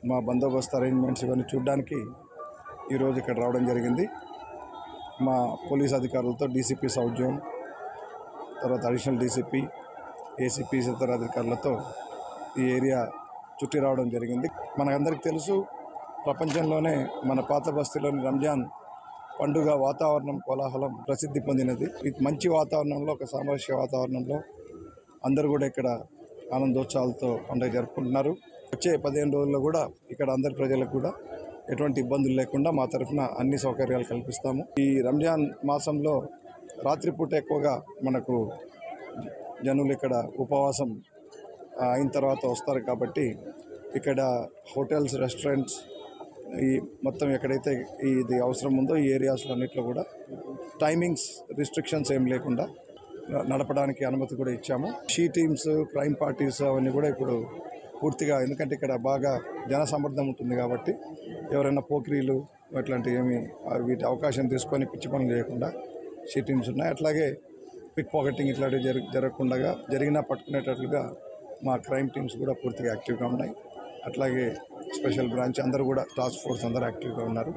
మా బందోబస్తు అరేంజ్మెంట్స్ ఇవన్నీ చూడడానికి ఈరోజు ఇక్కడ రావడం జరిగింది. మా పోలీస్ అధికారులతో డీసీపీ సౌత్ జోన్, తర్వాత అడిషనల్ డీసీపీ, ఏసీపీ ఇతర అధికారులతో ఈ ఏరియా చుట్టి రావడం జరిగింది. మనకందరికీ తెలుసు, ప్రపంచంలోనే మన పాత బస్తీలోని రంజాన్ పండుగ వాతావరణం కోలాహలం ప్రసిద్ధి పొందినది. మంచి వాతావరణంలో, ఒక సామరస్య వాతావరణంలో అందరూ కూడా ఇక్కడ ఆనందోత్సవాలతో పండుగ జరుపుకుంటున్నారు. వచ్చే 15 రోజుల్లో కూడా ఇక్కడ అందరి ప్రజలకు కూడా ఎటువంటి ఇబ్బందులు లేకుండా మా తరఫున అన్ని సౌకర్యాలు కల్పిస్తాము. ఈ రంజాన్ మాసంలో రాత్రిపూట ఎక్కువగా మనకు జనులు ఇక్కడ ఉపవాసం అయిన తర్వాత వస్తారు కాబట్టి ఇక్కడ హోటల్స్, రెస్టారెంట్స్, ఈ మొత్తం ఎక్కడైతే ఇది అవసరం ఉందో ఈ ఏరియాస్లో అన్నింటిలో కూడా టైమింగ్స్ రిస్ట్రిక్షన్స్ ఏం లేకుండా నడపడానికి అనుమతి కూడా ఇచ్చాము. షీ టీమ్స్, క్రైమ్ పార్టీస్ అవన్నీ కూడా ఇప్పుడు పూర్తిగా, ఎందుకంటే ఇక్కడ బాగా జనసమర్థం ఉంటుంది కాబట్టి ఎవరైనా పోకిరీలు అట్లాంటివి ఏమి వీటి అవకాశం తీసుకొని పిచ్చి పనులు చేయకుండా షీ టీమ్స్ ఉన్నాయి. అట్లాగే పిక్ పాకెటింగ్ ఇట్లాంటివి జరగకుండా జరిగినా పట్టుకునేటట్లుగా మా క్రైమ్ టీమ్స్ కూడా పూర్తిగా యాక్టివ్గా ఉన్నాయి. అట్లాగే స్పెషల్ బ్రాంచ్ అందరూ కూడా, టాస్క్ ఫోర్స్ అందరూ యాక్టివ్గా ఉన్నారు.